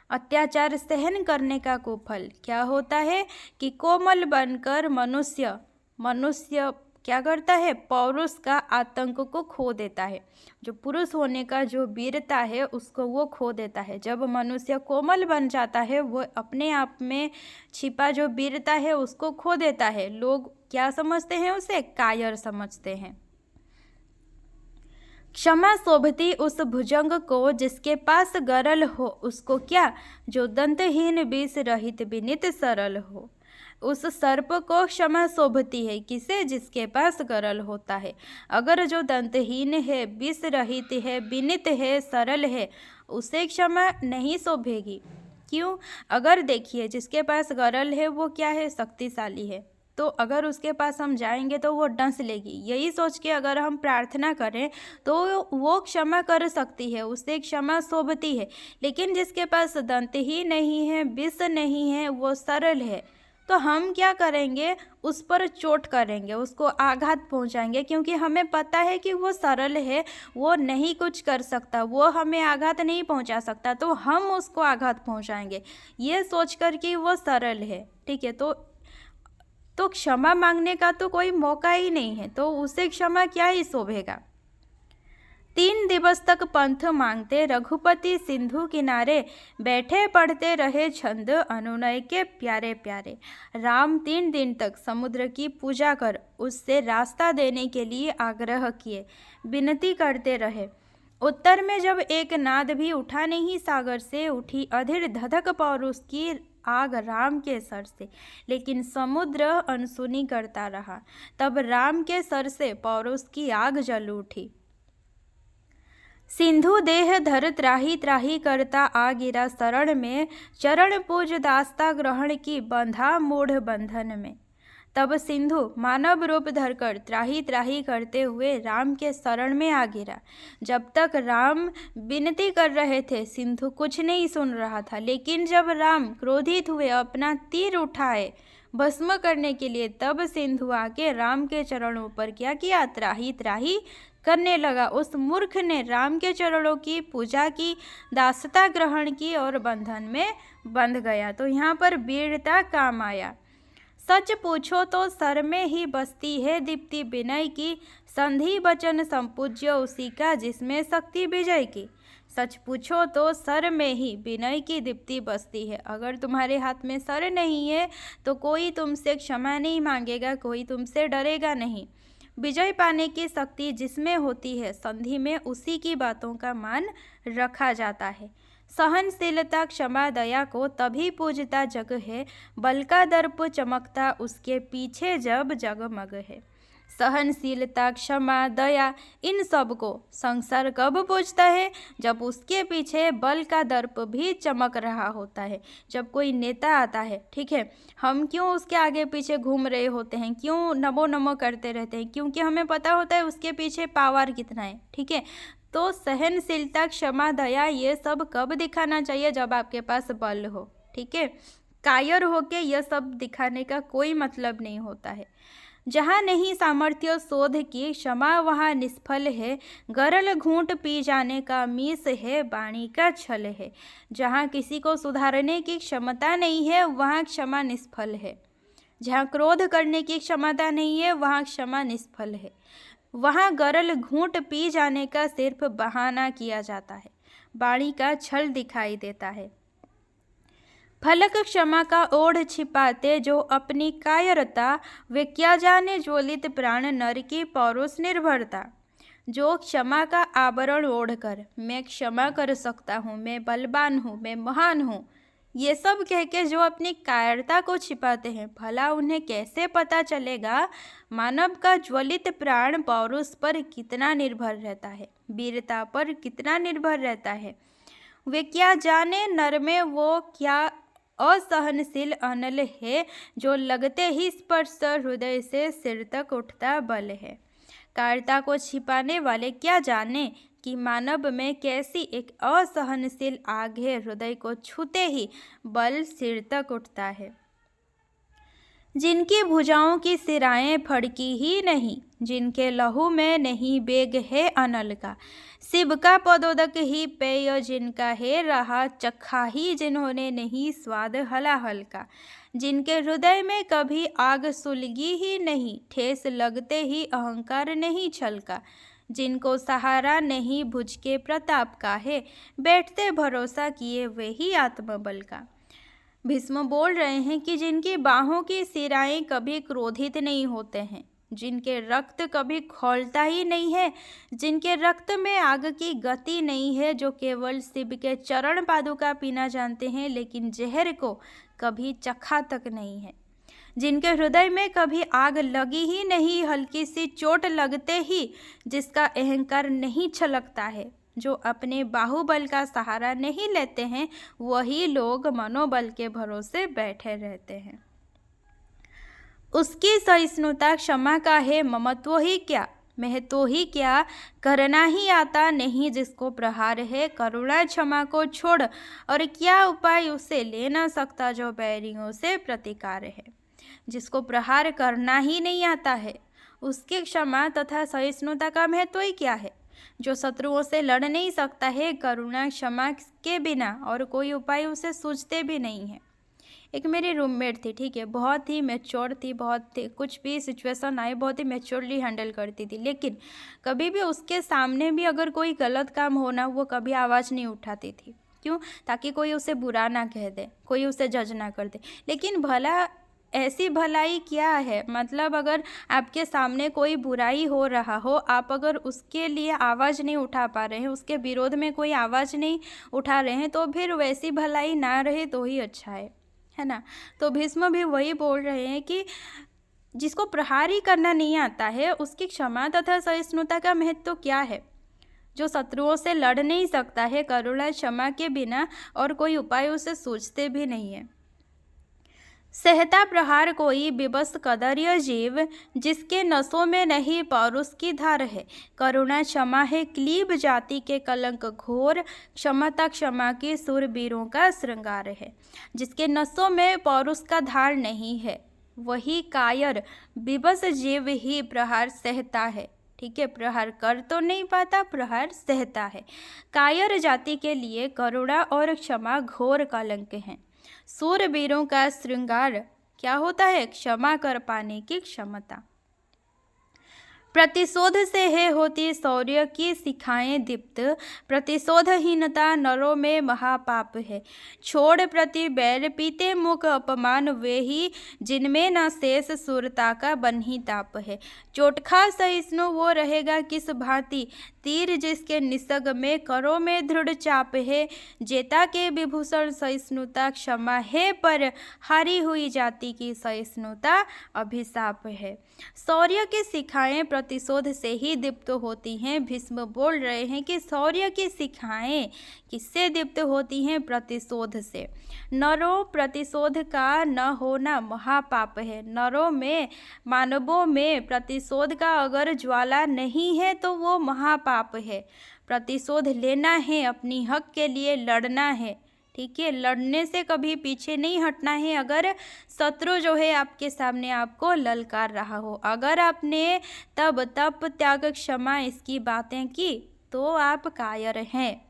अत्याचार सहन करने का कुफल क्या होता है कि कोमल बनकर मनुष्य क्या करता है? पौरुष का आतंक को खो देता है। जो पुरुष होने का जो वीरता है उसको वो खो देता है। जब मनुष्य कोमल बन जाता है वो अपने आप में छिपा जो वीरता है उसको खो देता है। लोग क्या समझते हैं? उसे कायर समझते हैं। क्षमा शोभती उस भुजंग को जिसके पास गरल हो, उसको क्या? जो दंतहीन विष रहित विनित सरल हो। उस सर्प को क्षमा शोभती है, किसे? जिसके पास गरल होता है। अगर जो दंतहीन है, विष रहित है, विनित है, सरल है, उसे क्षमा नहीं शोभेगी। क्यों? अगर देखिए जिसके पास गरल है वो क्या है? शक्तिशाली है। तो अगर उसके पास हम जाएंगे तो वो डंस लेगी। यही सोच के अगर हम प्रार्थना करें तो वो क्षमा कर सकती है, उसे क्षमा शोभती है। लेकिन जिसके पास दंत ही नहीं है, विष नहीं है, वो सरल है, तो हम क्या करेंगे? उस पर चोट करेंगे, उसको आघात पहुंचाएंगे, क्योंकि हमें पता है कि वो सरल है, वो नहीं कुछ कर सकता, वो हमें आघात नहीं पहुंचा सकता, तो हम उसको आघात पहुंचाएंगे ये सोचकर कि वो सरल है, ठीक है। तो क्षमा मांगने का तो कोई मौका ही नहीं है, तो उसे क्षमा क्या ही शोभेगा। 3 दिवस तक पंथ मांगते रघुपति सिंधु किनारे, बैठे पढ़ते रहे छंद अनुनय के प्यारे प्यारे। राम 3 दिन तक समुद्र की पूजा कर उससे रास्ता देने के लिए आग्रह किए, विनती करते रहे। उत्तर में जब एक नाद भी उठा नहीं, सागर से उठी अधीर धधक पौरुष की आग राम के सर से, लेकिन समुद्र अनसुनी करता रहा। तब राम के सर से पौरुष की आग जल उठी। सिंधु देह धर त्राही त्राही करता आ गिरा शरण में, चरण पूज दास्ता ग्रहण की बंधा मूढ़ बंधन में। तब सिंधु मानव रूप धरकर त्राही त्राही करते हुए राम के शरण में आ गिरा। जब तक राम विनती कर रहे थे सिंधु कुछ नहीं सुन रहा था, लेकिन जब राम क्रोधित हुए अपना तीर उठाए भस्म करने के लिए, तब सिंधु आके राम के चरणों पर क्या किया, त्राही त्राही करने लगा। उस मूर्ख ने राम के चरणों की पूजा की, दासता ग्रहण की और बंधन में बंध गया। तो यहाँ पर वीरता काम आया। सच पूछो तो सर में ही बसती है दीप्ति विनय की, संधि वचन संपूज्य उसी का जिसमें शक्ति विजय की। सच पूछो तो सर में ही विनय की दीप्ति बसती है। अगर तुम्हारे हाथ में सर नहीं है तो कोई तुमसे क्षमा नहीं मांगेगा, कोई तुमसे डरेगा नहीं। विजय पाने की शक्ति जिसमें होती है, संधि में उसी की बातों का मान रखा जाता है। सहनशीलता क्षमा दया को तभी पूजता जग है, बल का दर्प चमकता उसके पीछे जब जगमग है। सहनशीलता क्षमा दया इन सब को संसार कब पूजता है, जब उसके पीछे बल का दर्प भी चमक रहा होता है। जब कोई नेता आता है, ठीक है, हम क्यों उसके आगे पीछे घूम रहे होते हैं, क्यों नमो नमो करते रहते हैं, क्योंकि हमें पता होता है उसके पीछे पावर कितना है। ठीक है, तो सहनशीलता क्षमा दया ये सब कब दिखाना चाहिए, जब आपके पास बल हो। ठीक है, कायर होके यह सब दिखाने का कोई मतलब नहीं होता है। जहाँ नहीं सामर्थ्य शोध की क्षमा वहाँ निष्फल है, गरल घूंट पी जाने का मीस है, वाणी का छल है। जहाँ किसी को सुधारने की क्षमता नहीं है वहाँ क्षमा निष्फल है। जहाँ क्रोध करने की क्षमता नहीं है वहाँ क्षमा निष्फल है। वहाँ गरल घूंट पी जाने का सिर्फ बहाना किया जाता है, वाणी का छल दिखाई देता है। फलक क्षमा का ओढ़ छिपाते जो अपनी कायरता, वे क्या जाने ज्वलित प्राण नर की पौरुष निर्भरता। जो क्षमा का आवरण ओढ़कर मैं क्षमा कर सकता हूँ, मैं बलवान हूँ, मैं महान हूँ, ये सब कह के जो अपनी कायरता को छिपाते हैं, भला उन्हें कैसे पता चलेगा मानव का ज्वलित प्राण पौरुष पर कितना निर्भर रहता है, वीरता पर कितना निर्भर रहता है। वे क्या जाने नर में वो क्या असहनशील अनल है, जो लगते ही स्पर्श हृदय से सिर तक उठता बल है। कायरता को छिपाने वाले क्या जाने कि मानव में कैसी एक असहनशील आग है, हृदय को छूते ही बल सिर तक उठता है। जिनकी भुजाओं की सिराएं फड़की ही नहीं, जिनके लहू में नहीं बेग है अनल का, शिव का पदोदक ही पेय जिनका है रहा, चखा ही जिन्होंने नहीं स्वाद हलाहल का। जिनके हृदय में कभी आग सुलगी ही नहीं, ठेस लगते ही अहंकार नहीं छलका। जिनको सहारा नहीं भुज के प्रताप का है, बैठते भरोसा किए वे ही आत्मबल का। भीष्म बोल रहे हैं कि जिनकी बाहों की सिराएं कभी क्रोधित नहीं होते हैं, जिनके रक्त कभी खौलता ही नहीं है, जिनके रक्त में आग की गति नहीं है, जो केवल शिव के चरण पादुका पीना जानते हैं लेकिन जहर को कभी चखा तक नहीं है। जिनके हृदय में कभी आग लगी ही नहीं, हल्की सी चोट लगते ही जिसका अहंकार नहीं छलकता है, जो अपने बाहुबल का सहारा नहीं लेते हैं, वही लोग मनोबल के भरोसे बैठे रहते हैं। उसकी सहिष्णुता क्षमा का है, ममत्व ही क्या महत्व ही क्या, करना ही आता नहीं जिसको प्रहार है। करुणा क्षमा को छोड़ और क्या उपाय उसे ले न सकता, जो बैरियों से प्रतिकार है। जिसको प्रहार करना ही नहीं आता है, उसकी क्षमा तथा सहिष्णुता का महत्व ही क्या है। जो शत्रुओं से लड़ नहीं सकता है, करुणा क्षमा के बिना और कोई उपाय उसे सूझते भी नहीं है। एक मेरी रूममेट थी, ठीक है, बहुत ही मैच्योर थी, कुछ भी सिचुएशन आए बहुत ही मैच्योरली हैंडल करती थी, लेकिन कभी भी उसके सामने भी अगर कोई गलत काम होना, वो कभी आवाज़ नहीं उठाती थी। क्यों? ताकि कोई उसे बुरा ना कह दे, कोई उसे जज ना कर दे। लेकिन भला ऐसी भलाई क्या है, मतलब अगर आपके सामने कोई बुराई हो रहा हो, आप अगर उसके लिए आवाज़ नहीं उठा पा रहे हैं, उसके विरोध में कोई आवाज़ नहीं उठा रहे हैं, तो फिर वैसी भलाई ना रहे तो ही अच्छा है ना। तो भीष्म भी वही बोल रहे हैं कि जिसको प्रहार ही करना नहीं आता है, उसकी क्षमा तथा सहिष्णुता का महत्व क्या है। जो शत्रुओं से लड़ नहीं सकता है, करुणा क्षमा के बिना और कोई उपाय उसे सूझते भी नहीं है। सहता प्रहार कोई विवश कदर्य जीव, जिसके नसों में नहीं पौरुष की धार है। करुणा क्षमा है क्लीब जाति के कलंक घोर, क्षमता क्षमा की सूरवीरों का श्रृंगार है। जिसके नसों में पौरुष का धार नहीं है, वही कायर विवश जीव ही प्रहार सहता है। ठीक है, प्रहार कर तो नहीं पाता, प्रहार सहता है। कायर जाति के लिए करुणा और क्षमा घोर कलंक हैं। सूरवीरों का श्रृंगार क्या होता है? क्षमा कर पाने की क्षमता। प्रतिशोध से है होती शौर्य की शिखाएं दीप्त, प्रतिशोधहीनता नरों में महापाप है। छोड़ प्रति बैर पीते मुख अपमान वे ही, जिनमें न शेष सूरता का बन्ही ताप है। चोटखा सहिष्णु वो रहेगा किस भांति, तीर जिसके निसग में करों में दृढ़ चाप है। जेता के विभूषण सहिष्णुता क्षमा है, पर हारी हुई जाति की सहिष्णुता अभिशाप है। शौर्य की शिखाएं प्रतिशोध से ही दीप्त होती हैं। भीष्म बोल रहे हैं कि शौर्य की शिखाएं किससे दीप्त होती हैं? प्रतिशोध से। नरों प्रतिशोध का न होना महापाप है। नरों में, मानवों में प्रतिशोध का अगर ज्वाला नहीं है तो वो महापाप है। प्रतिशोध लेना है, अपनी हक के लिए लड़ना है। ठीक है, लड़ने से कभी पीछे नहीं हटना है। अगर शत्रु जो है आपके सामने आपको ललकार रहा हो, अगर आपने तब तप त्याग क्षमा इसकी बातें की तो आप कायर हैं।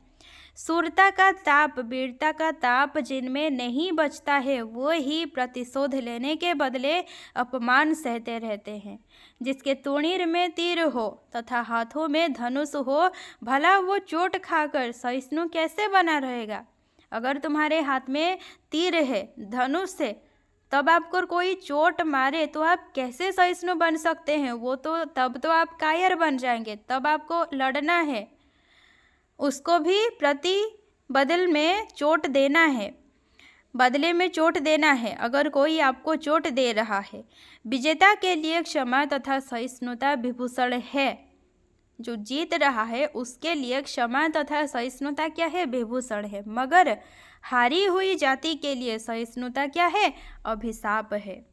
शूरता का ताप, वीरता का ताप जिनमें नहीं बचता है, वो ही प्रतिशोध लेने के बदले अपमान सहते रहते हैं। जिसके तुणीर में तीर हो तथा हाथों में धनुष हो, भला वो चोट खाकर सहिष्णु कैसे बना रहेगा? अगर तुम्हारे हाथ में तीर है, धनुष है, तब आपको कोई चोट मारे तो आप कैसे सहिष्णु बन सकते हैं? वो तो तब तो आप कायर बन जाएंगे। तब आपको लड़ना है, उसको भी प्रति बदल में चोट देना है, बदले में चोट देना है। अगर कोई आपको चोट दे रहा है, विजेता के लिए क्षमा तथा सहिष्णुता विभूषण है। जो जीत रहा है उसके लिए क्षमा तथा सहिष्णुता क्या है? विभूषण है। मगर हारी हुई जाति के लिए सहिष्णुता क्या है? अभिशाप है।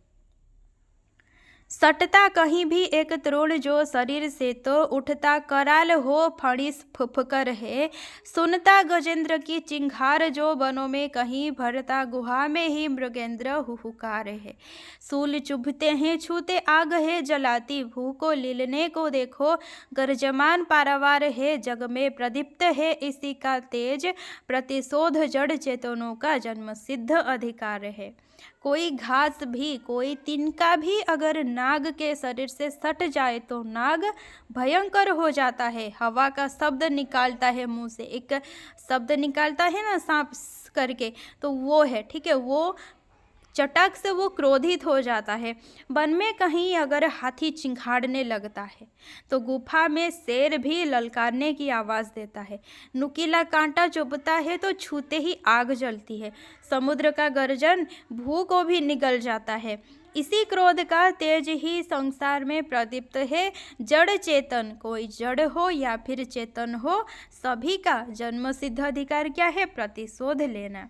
सटता कहीं भी एक तृण जो शरीर से, तो उठता कराल हो फणिस फुफकर है। सुनता गजेंद्र की चिंगार जो वनों में कहीं, भरता गुहा में ही मृगेंद्र हुहुकार है। सूल चुभते हैं छूते आग है जलाती, भू को लीलने को देखो गर्जमान पारावार है। जग में प्रदीप्त है इसी का तेज, प्रतिशोध जड़ चेतनों का जन्म सिद्ध अधिकार है। कोई घास भी, कोई तिनका भी अगर नाग के शरीर से सट जाए तो नाग भयंकर हो जाता है। हवा का शब्द निकालता है, मुंह से एक शब्द निकालता है ना सांप करके, तो वो है। ठीक है, वो चटक से वो क्रोधित हो जाता है। वन में कहीं अगर हाथी चिंघाड़ने लगता है तो गुफा में शेर भी ललकारने की आवाज़ देता है। नुकीला कांटा चुभता है तो छूते ही आग जलती है। समुद्र का गर्जन भू को भी निगल जाता है। इसी क्रोध का तेज ही संसार में प्रदीप्त है। जड़ चेतन, कोई जड़ हो या फिर चेतन हो, सभी का जन्म सिद्ध अधिकार क्या है? प्रतिशोध लेना।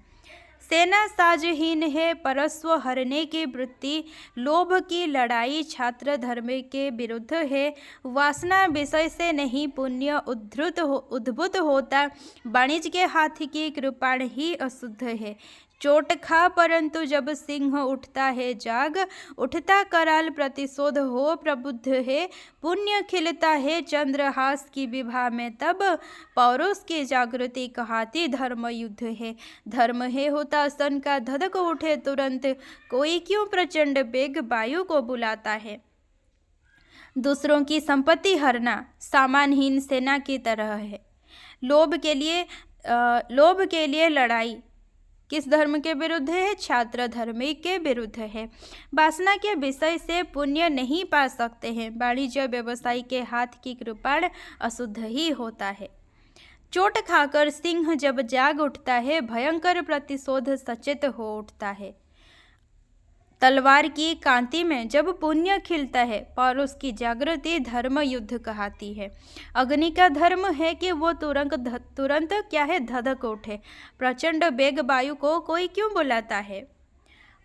सेना साजहीन है परस्व हरने की वृत्ति, लोभ की लड़ाई छात्र धर्म के विरुद्ध है। वासना विषय से नहीं पुण्य उद्भुत होता, वाणिज्य के हाथी की कृपाण ही अशुद्ध है। चोट खा परंतु जब सिंह उठता है जाग, उठता कराल प्रतिशोध हो प्रबुद्ध है। पुण्य खिलता है चंद्रहास की विभा में तब, पौरुष की जागृति कहाती धर्म युद्ध है। धर्म है होता सन का धधक उठे तुरंत, कोई क्यों प्रचंड वेग वायु को बुलाता है। दूसरों की संपत्ति हरना सामानहीन सेना की तरह है। लोभ के लिए लड़ाई किस धर्म के विरुद्ध है? छात्र धर्म के विरुद्ध है। वासना के विषय से पुण्य नहीं पा सकते हैं। वाणिज्य व्यवसाय के हाथ की कृपाण अशुद्ध ही होता है। चोट खाकर सिंह जब जाग उठता है, भयंकर प्रतिशोध सचेत हो उठता है। तलवार की कांति में जब पुण्य खिलता है, पौरुष की जागृति धर्म युद्ध कहती है। अग्नि का धर्म है कि वो तुरंत क्या है? धधक उठे। प्रचंड वेग वायु को कोई क्यों बुलाता है?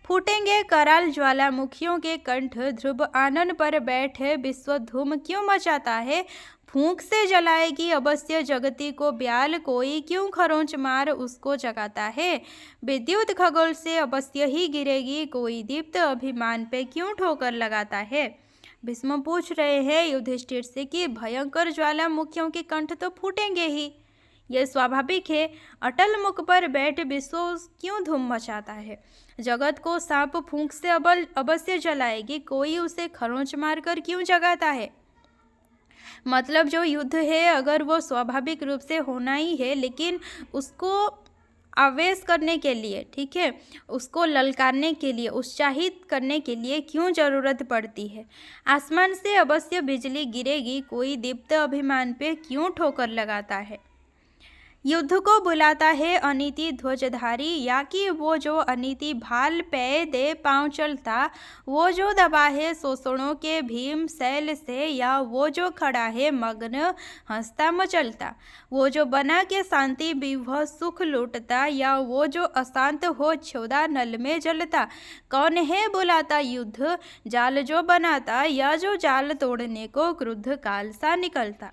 फूटेंगे कराल ज्वालामुखियों के कंठ, ध्रुव आनन पर बैठे विश्व धूम क्यों मचाता है। फूंक से जलाएगी अवश्य जगती को ब्याल, कोई क्यों खरोंच मार उसको जगाता है। विद्युत खगोल से अवश्य ही गिरेगी, कोई दीप्त अभिमान पे क्यों ठोकर लगाता है। भीष्म पूछ रहे हैं युधिष्ठिर से कि भयंकर ज्वालामुखियों के कंठ तो फूटेंगे ही, यह स्वाभाविक है। अटल मुख पर बैठ विश्व क्यों धूम मचाता है। जगत को सांप फूंक से अवश्य जलाएगी, कोई उसे खरोंच मारकर क्यों जगाता है। मतलब जो युद्ध है अगर वो स्वाभाविक रूप से होना ही है, लेकिन उसको आवेश करने के लिए, ठीक है, उसको ललकारने के लिए, उत्साहित करने के लिए क्यों ज़रूरत पड़ती है। आसमान से अवश्य बिजली गिरेगी, कोई दीप्त अभिमान पे क्यों ठोकर लगाता है। युद्ध को बुलाता है अनीति ध्वजधारी, या कि वो जो अनीति भाल पे दे पांव चलता, वो जो दबा है शोषणों के भीम शैल से, या वो जो खड़ा है मग्न हंसता मचलता, वो जो बना के शांति विभव सुख लूटता, या वो जो अशांत हो क्षुधा नल में जलता। कौन है बुलाता युद्ध, जाल जो बनाता, या जो जाल तोड़ने को क्रुद्ध काल सा निकलता।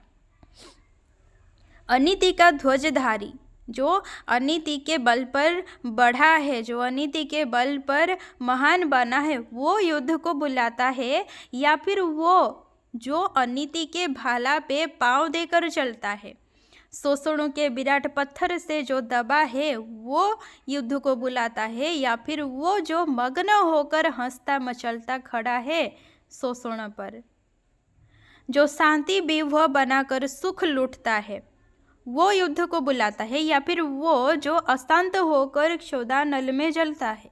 अनीति का ध्वजधारी, जो अनीति के बल पर बढ़ा है, जो अनीति के बल पर महान बना है, वो युद्ध को बुलाता है, या फिर वो जो अनीति के भाला पे पांव देकर चलता है। शोषणों के विराट पत्थर से जो दबा है वो युद्ध को बुलाता है, या फिर वो जो मग्न होकर हंसता मचलता खड़ा है शोषण पर, जो शांति विभव बनाकर सुख लूटता है, वो युद्ध को बुलाता है, या फिर वो जो अशांत होकर क्षुधा नल में जलता है।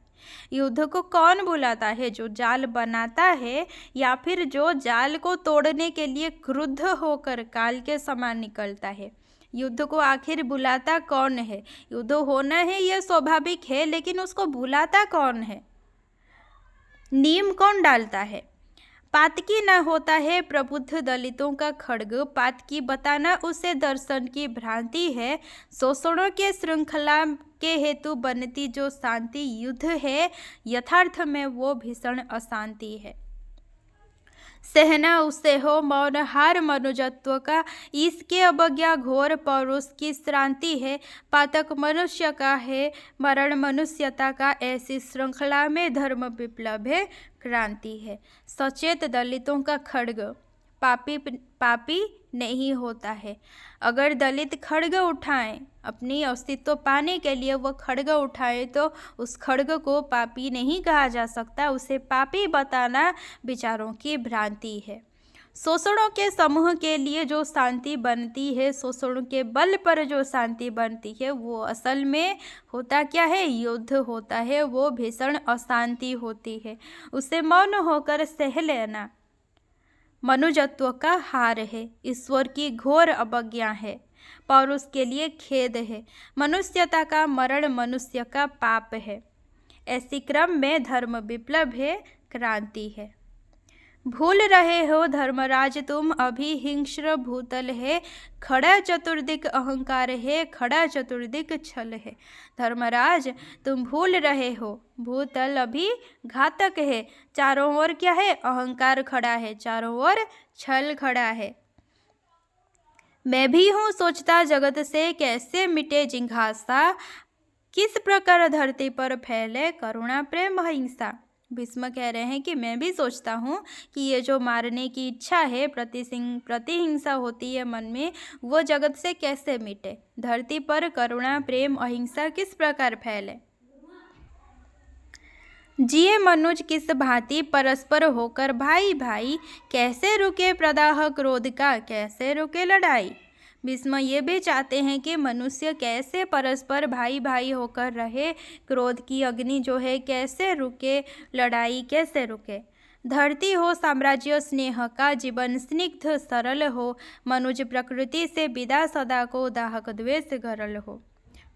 युद्ध को कौन बुलाता है, जो जाल बनाता है, या फिर जो जाल को तोड़ने के लिए क्रुद्ध होकर काल के समान निकलता है। युद्ध को आखिर बुलाता कौन है। युद्ध होना है यह स्वाभाविक है, लेकिन उसको बुलाता कौन है, नियम कौन डालता है। पातकी न होता है प्रबुद्ध दलितों का खड्ग, पातकी बताना उसे दर्शन की भ्रांति है। शोषणों के श्रृंखला के हेतु बनती जो शांति युद्ध है, यथार्थ में वो भीषण अशांति है। सहना उसे हो मौन हार मनुजत्व का, इसके अवज्ञा घोर पौरुष की श्रांति है। पातक मनुष्य का है मरण मनुष्यता का, ऐसी श्रृंखला में धर्म विप्लव है क्रांति है। सचेत दलितों का खड्ग पापी नहीं होता है। अगर दलित खड्ग उठाएं, अपनी अस्तित्व पाने के लिए वो खड्ग उठाएं, तो उस खड्ग को पापी नहीं कहा जा सकता, उसे पापी बताना विचारों की भ्रांति है। शोषणों के समूह के लिए जो शांति बनती है, शोषणों के बल पर जो शांति बनती है, वो असल में होता क्या है, युद्ध होता है। वो भीषण अशांति होती है, उसे मौन होकर सह लेना मनुजत्व का हार है, ईश्वर की घोर अवज्ञा है, पौरुष के लिए खेद है। मनुष्यता का मरण मनुष्य का पाप है, ऐसी क्रम में धर्म विप्लव है क्रांति है। भूल रहे हो धर्मराज तुम अभी हिंस्र भूतल है, खड़ा चतुर्दिक अहंकार है, खड़ा चतुर्दिक छल है। धर्मराज तुम भूल रहे हो, भूतल अभी घातक है, चारों ओर क्या है, अहंकार खड़ा है, चारों ओर छल खड़ा है। मैं भी हूँ सोचता जगत से कैसे मिटे जिघांसा, किस प्रकार धरती पर फैले करुणा प्रेम अहिंसा। भीष्म कह रहे हैं कि मैं भी सोचता हूँ कि ये जो मारने की इच्छा है, प्रतिहिंसा होती है मन में, वो जगत से कैसे मिटे, धरती पर करुणा प्रेम अहिंसा किस प्रकार फैले। जिए मनुज किस भांति परस्पर होकर भाई भाई, कैसे रुके प्रदाह क्रोध का, कैसे रुके लड़ाई। भीष्म ये भी चाहते हैं कि मनुष्य कैसे परस्पर भाई भाई होकर रहे, क्रोध की अग्नि जो है कैसे रुके, लड़ाई कैसे रुके। धरती हो साम्राज्य स्नेह का, जीवन स्निग्ध सरल हो, मनुज प्रकृति से विदा सदा को, दाहक द्वेष गरल हो।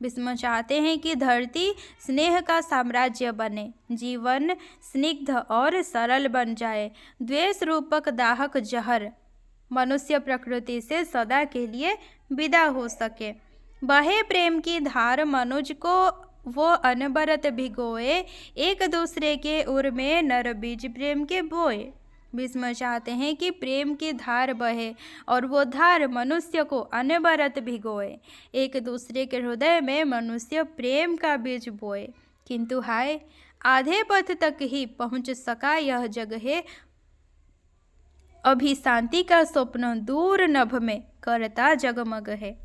भीष्म चाहते हैं कि धरती स्नेह का साम्राज्य बने, जीवन स्निग्ध और सरल बन जाए, द्वेष रूपक दाहक जहर मनुष्य प्रकृति से सदा के लिए विदा हो सके। बहे प्रेम की धार मनुज को वो अनबरत भिगोए, एक दूसरे के उर में नर बीज प्रेम के बोए। भीष्म चाहते हैं कि प्रेम की धार बहे और वो धार मनुष्य को अनबरत भिगोए, एक दूसरे के हृदय में मनुष्य प्रेम का बीज बोए। किंतु हाय, आधे पथ तक ही पहुंच सका यह जग है, अभी शांति का स्वप्न दूर नभ में करता जगमग है।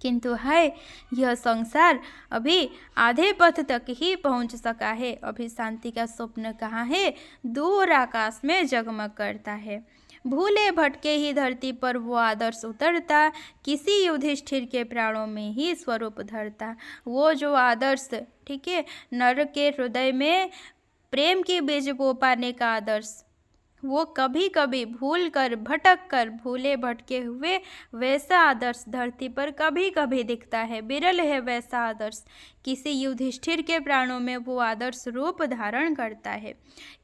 किंतु हाय, यह संसार अभी आधे पथ तक ही पहुंच सका है, अभी शांति का स्वप्न कहाँ है, दूर आकाश में जगमग करता है। भूले भटके ही धरती पर वो आदर्श उतरता, किसी युधिष्ठिर के प्राणों में ही स्वरूप धरता। वो जो आदर्श, ठीक है, नर के हृदय में प्रेम के बीज बो पाने का आदर्श, वो कभी कभी भूल कर भटक कर भूले भटके हुए वैसा आदर्श धरती पर कभी कभी दिखता है। विरल है वैसा आदर्श, किसी युधिष्ठिर के प्राणों में वो आदर्श रूप धारण करता है।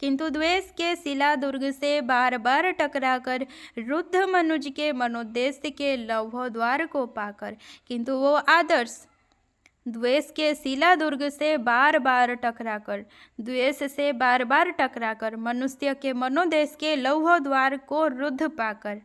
किंतु द्वेष के शिला दुर्ग से बार बार टकरा कर, रुद्ध मनुज के मनोद्देश्य के लौह द्वार को पाकर, किंतु वो आदर्श द्वेष के शिला दुर्ग से बार बार टकराकर, द्वेष से बार बार टकराकर मनुष्य के मनोदेश के लौह द्वार को रुद्ध पाकर,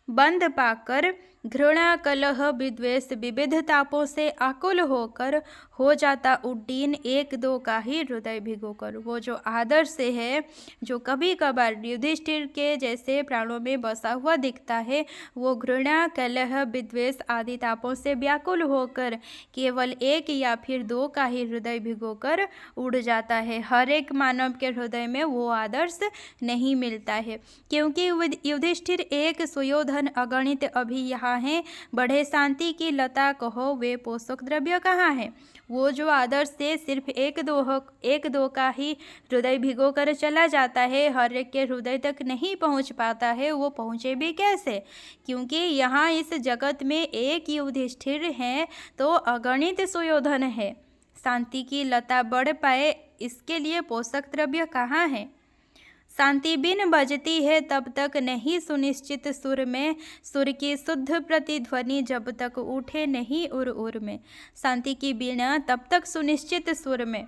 बंद पाकर, घृणा कलह विद्वेष विविध तापों से आकुल होकर हो जाता उड्डीन, एक दो का ही हृदय भिगोकर। वो जो आदर्श है, जो कभी कभार युधिष्ठिर के जैसे प्राणों में बसा हुआ दिखता है, वो घृणा कलह विद्वेष आदि तापों से व्याकुल होकर केवल एक या फिर दो का ही हृदय भिगोकर उड़ जाता है। हर एक मानव के हृदय में वो आदर्श नहीं मिलता है, क्योंकि युधिष्ठिर एक सुयोधन अगणित अभी यहाँ हैं, बढ़े शांति की लता कहो वे पोषक द्रव्य कहाँ है। वो जो आदर्श से सिर्फ एक दो का ही हृदय भिगो कर चला जाता है, हर एक के हृदय तक नहीं पहुंच पाता है। वो पहुंचे भी कैसे, क्योंकि यहाँ इस जगत में एक युधिष्ठिर है तो अगणित सुयोधन है। शांति की लता बढ़ पाए इसके लिए पोषक द्रव्य कहाँ है। शांति बिन बजती है तब तक नहीं सुनिश्चित सुर में, सुर की शुद्ध प्रतिध्वनि जब तक उठे नहीं उर उर में। शांति की बीना तब तक सुनिश्चित सुर में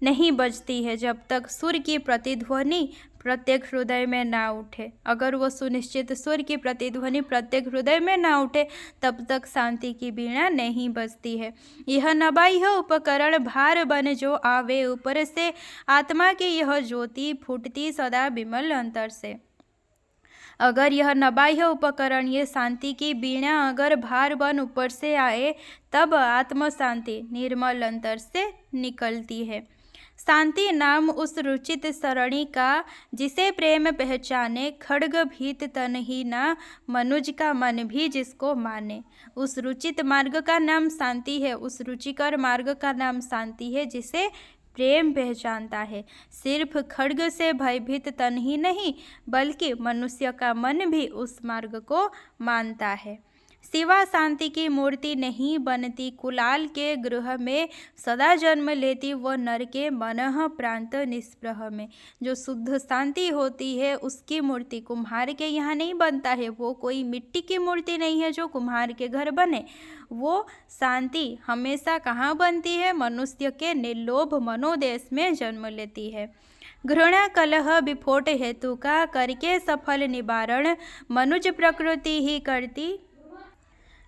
नहीं बजती है जब तक सुर की प्रतिध्वनि प्रत्येक हृदय में ना उठे। अगर वो सुनिश्चित सुर की प्रतिध्वनि प्रत्येक हृदय में ना उठे तब तक शांति की बीणा नहीं बजती है। यह नबाह्य उपकरण भार बन जो आवे ऊपर से, आत्मा की यह ज्योति फूटती सदा विमल अंतर से। अगर यह नबाह्य उपकरण, ये शांति की बीणा अगर भार बन ऊपर से आए तब आत्म शांति निर्मल अंतर से निकलती है। शांति नाम उस रुचित सरणी का जिसे प्रेम पहचाने, खड्ग भीत तन ही ना मनुज का मन भी जिसको माने। उस रुचित मार्ग का नाम शांति है, उस रुचिकर मार्ग का नाम शांति है जिसे प्रेम पहचानता है। सिर्फ खड्ग से भयभीत तन ही नहीं बल्कि मनुष्य का मन भी उस मार्ग को मानता है। शिवा शांति की मूर्ति नहीं बनती, कुलाल के गृह में सदा जन्म लेती वो नर के मनः प्रांत निस्पृह में। जो शुद्ध शांति होती है उसकी मूर्ति कुम्हार के यहाँ नहीं बनता है। वो कोई मिट्टी की मूर्ति नहीं है जो कुम्हार के घर बने। वो शांति हमेशा कहाँ बनती है, मनुष्य के निर्लोभ मनोदेश में जन्म लेती है। घृणा कलह विफोट हेतु का करके सफल निवारण, मनुज प्रकृति ही करती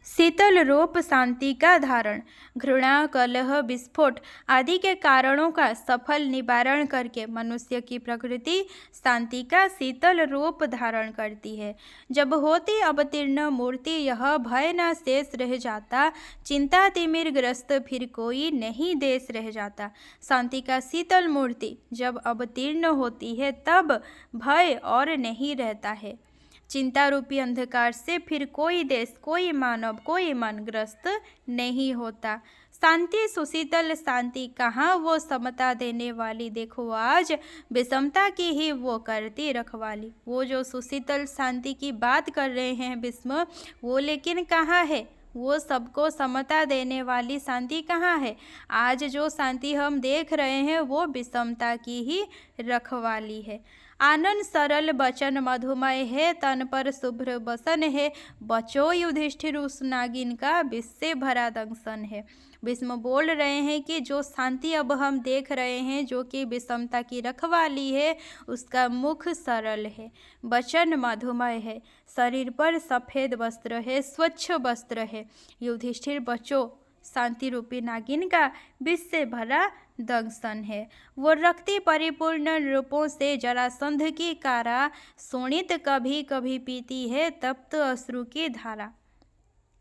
शीतल रूप शांति का धारण। घृणा कलह विस्फोट आदि के कारणों का सफल निवारण करके मनुष्य की प्रकृति शांति का शीतल रूप धारण करती है। जब होती अवतीर्ण मूर्ति यह भय न शेष रह जाता, चिंता तिमिर ग्रस्त फिर कोई नहीं देश रह जाता। शांति का शीतल मूर्ति जब अवतीर्ण होती है तब भय और नहीं रहता है। चिंता रूपी अंधकार से फिर कोई देश, कोई मानव, कोई मन ग्रस्त नहीं होता। शांति सुशीतल शांति कहाँ वो समता देने वाली, देखो आज विषमता की ही वो करती रखवाली। वो जो सुशीतल शांति की बात कर रहे हैं भीष्म, वो लेकिन कहाँ है, वो सबको समता देने वाली शांति कहाँ है। आज जो शांति हम देख रहे हैं वो विषमता की ही रखवाली है। आनंद सरल बचन मधुमय है, तन पर शुभ्र बसन है, बचो युधिष्ठिर उस नागिन का विष से भरा दंशन है। भीष्म बोल रहे हैं कि जो शांति अब हम देख रहे हैं, जो कि विषमता की रखवाली है, उसका मुख सरल है, वचन मधुमय है, शरीर पर सफ़ेद वस्त्र है, स्वच्छ वस्त्र है। युधिष्ठिर बचो, शांति रूपी नागिन का विष से भरा दंशन है। वो रक्ति परिपूर्ण रूपों से जरासंध की कारा, शोणित कभी कभी पीती है तप्त अश्रु की धारा।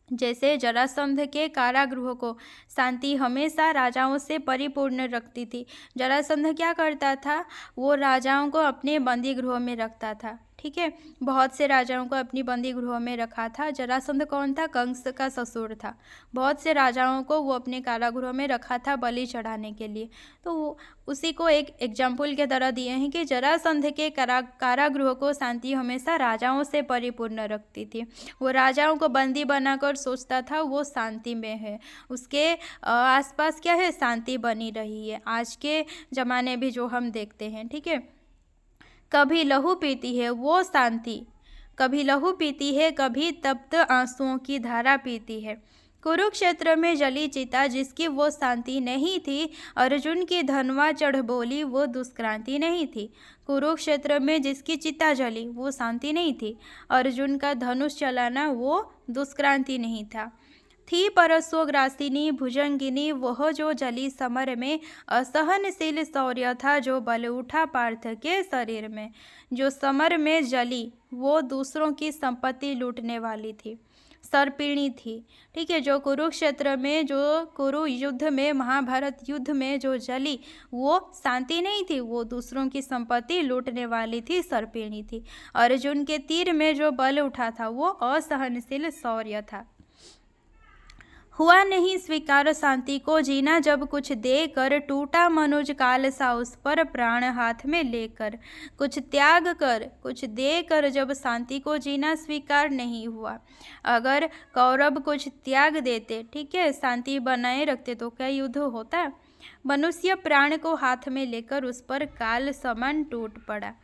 जैसे जरासंध के कारागृह को शांति हमेशा राजाओं से परिपूर्ण रखती थी। जरासंध क्या करता था, वो राजाओं को अपने बंदी गृह में रखता था। ठीक है, बहुत से राजाओं को अपनी बंदी गृह में रखा था। जरासंध कौन था? कंस का ससुर था। बहुत से राजाओं को वो अपने कारागृह में रखा था बलि चढ़ाने के लिए। तो उसी को एक एग्जाम्पल के तरह दिए हैं कि जरासंध के कारागृह को शांति हमेशा राजाओं से परिपूर्ण रखती थी। वो राजाओं को बंदी बनाकर सोचता था वो शांति में है, उसके आसपास क्या है, शांति बनी रही है। आज के ज़माने भी जो हम देखते हैं, ठीक है, कभी लहू पीती है वो शांति, कभी लहू पीती है, कभी तप्त आंसुओं की धारा पीती है। कुरुक्षेत्र में जली चिता जिसकी वो शांति नहीं थी, अर्जुन की धनवा चढ़ बोली वो दुष्क्रांति नहीं थी। कुरुक्षेत्र में जिसकी चिता जली वो शांति नहीं थी, अर्जुन का धनुष चलाना वो दुष्क्रांति नहीं था। थी परशोग्रासिनी भुजंगिनी वह जो जली समर में, असहनशील शौर्य था जो बल उठा पार्थ के शरीर में। जो समर में जली वो दूसरों की संपत्ति लूटने वाली थी, सर्पिणी थी। ठीक है, जो कुरुक्षेत्र में, जो कुरु युद्ध में, महाभारत युद्ध में जो जली वो शांति नहीं थी, वो दूसरों की संपत्ति लूटने वाली थी, सर्पिणी थी। अर्जुन के तीर में जो बल उठा था वो असहनशील शौर्य था। हुआ नहीं स्वीकार शांति को जीना जब कुछ देकर, टूटा मनुज काल सा उस पर प्राण हाथ में लेकर। कुछ त्याग कर, कुछ देकर जब शांति को जीना स्वीकार नहीं हुआ। अगर कौरव कुछ त्याग देते, ठीक है, शांति बनाए रखते, तो क्या युद्ध होता? मनुष्य प्राण को हाथ में लेकर उस पर काल समान टूट पड़ा।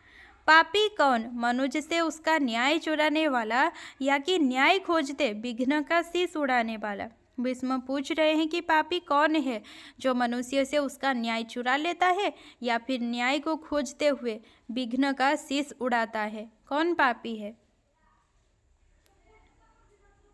पापी कौन? मनुज से उसका न्याय चुराने वाला, या कि न्याय खोजते विघ्न का शीश उड़ाने वाला? भीष्म पूछ रहे हैं कि पापी कौन है, जो मनुष्य से उसका न्याय चुरा लेता है या फिर न्याय को खोजते हुए विघ्न का शीश उड़ाता है? कौन पापी है?